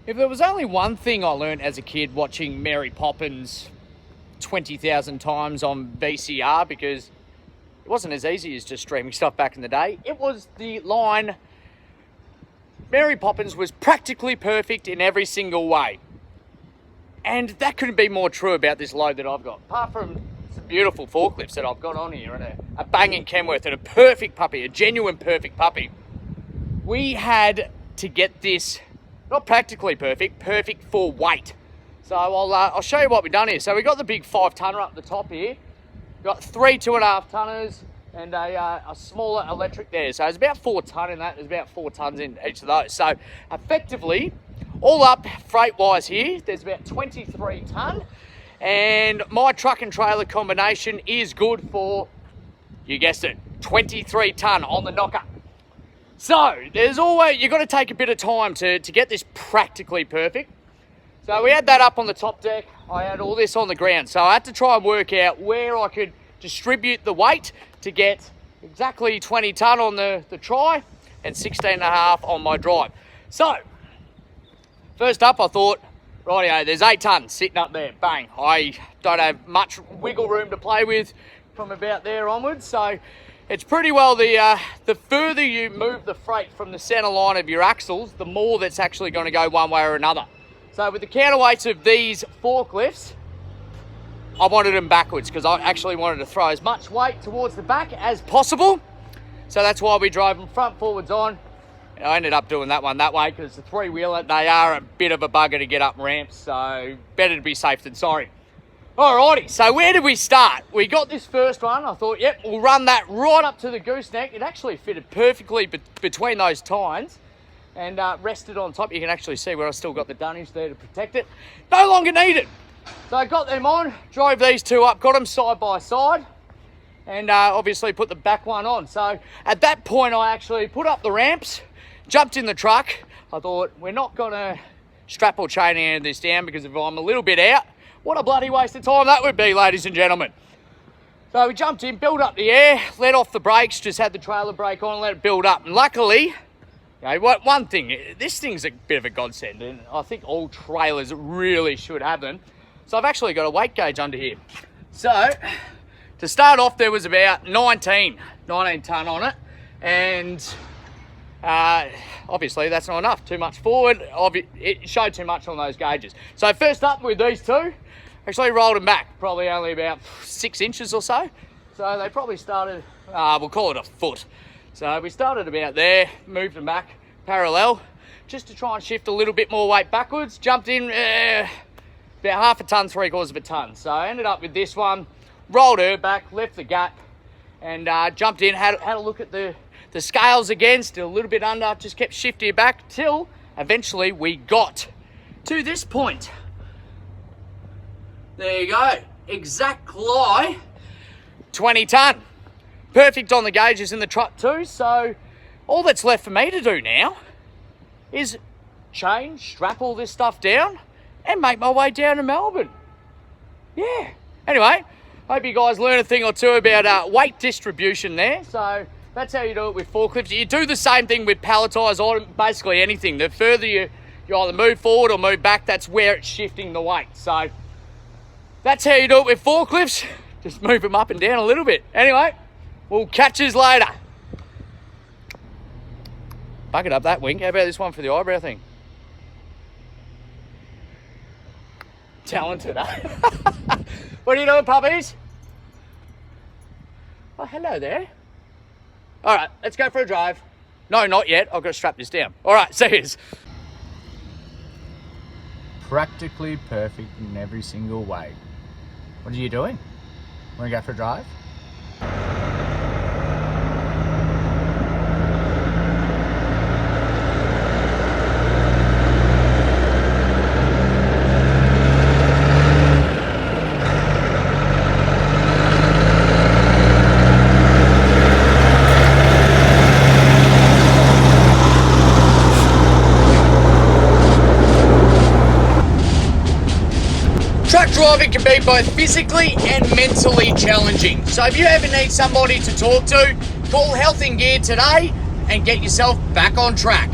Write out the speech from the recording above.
If there was only one thing I learned as a kid watching Mary Poppins 20,000 times on VCR, because it wasn't as easy as just streaming stuff back in the day, it was the line, Mary Poppins was practically perfect in every single way. And that couldn't be more true about this load that I've got. Apart from some beautiful forklifts that I've got on here, and a banging Kenworth, and a perfect puppy, a genuine perfect puppy. We had to get this, not practically perfect, perfect for weight. So I'll show you what we've done here. So we got the big 5-tonner up the top here. We've got 3 2.5-tonners and a smaller electric there. So it's about 4 tonne in that. There's about 4 tonnes in each of those. So effectively, all up freight-wise here, there's about 23 tonne. And my truck and trailer combination is good for, you guessed it, 23 tonne on the knocker. So there's always, you've got to take a bit of time to get this practically perfect. So we had that up on the top deck. I had all this on the ground. So I had to try and work out where I could distribute the weight to get exactly 20 tonne on the tri and 16.5 on my drive. So first up, I thought, rightio, there's 8 tonnes sitting up there, bang. I don't have much wiggle room to play with from about there onwards. So it's pretty well the further you move the freight from the center line of your axles, the more that's actually going to go one way or another. So with the counterweights of these forklifts, I wanted them backwards because I actually wanted to throw as much weight towards the back as possible. So that's why we drove them front forwards on. And I ended up doing that one that way because it's a 3-wheeler. They are a bit of a bugger to get up ramps, so better to be safe than sorry. Alrighty, so where did we start? We got this first one. I thought, yep, we'll run that right up to the gooseneck. It actually fitted perfectly between those tines and rested on top. You can actually see where I still got the dunnage there to protect it. No longer needed. So I got them on, drove these two up, got them side by side, and obviously put the back one on. So at that point, I actually put up the ramps, jumped in the truck. I thought, we're not gonna strap or chain any of this down because if I'm a little bit out, what a bloody waste of time that would be, ladies and gentlemen. So we jumped in, built up the air, let off the brakes, just had the trailer brake on, let it build up. And luckily, you know, one thing, this thing's a bit of a godsend, and I think all trailers really should have them. So I've actually got a weight gauge under here. So to start off, there was about 19 tonne on it. And obviously that's not enough, too much forward. It showed too much on those gauges. So first up with these two, actually rolled them back, probably only about 6 inches or so. So they probably started, we'll call it a foot. So we started about there, moved them back parallel, just to try and shift a little bit more weight backwards. Jumped in about half a tonne, 3/4 of a tonne. So I ended up with this one, rolled her back, left the gap, and jumped in, had a look at the scales again, still a little bit under, just kept shifting it back till eventually we got to this point. There you go, exact lie, 20 tonne. Perfect on the gauges in the truck too, so all that's left for me to do now is change, strap all this stuff down and make my way down to Melbourne. Yeah, anyway, hope you guys learn a thing or two about weight distribution there. So that's how you do it with forklifts. You do the same thing with palletized item, basically anything. The further you either move forward or move back, that's where it's shifting the weight. So that's how you do it with forklifts. Just move them up and down a little bit. Anyway, we'll catch yous later. Bucket up that wink. How about this one for the eyebrow thing? Talented, eh? What are you doing, puppies? Oh, hello there. All right, let's go for a drive. No, not yet. I've got to strap this down. All right, see yous. Practically perfect in every single way. What are you doing? Want to go for a drive? Truck driving can be both physically and mentally challenging. So if you ever need somebody to talk to, call Health and Gear today and get yourself back on track.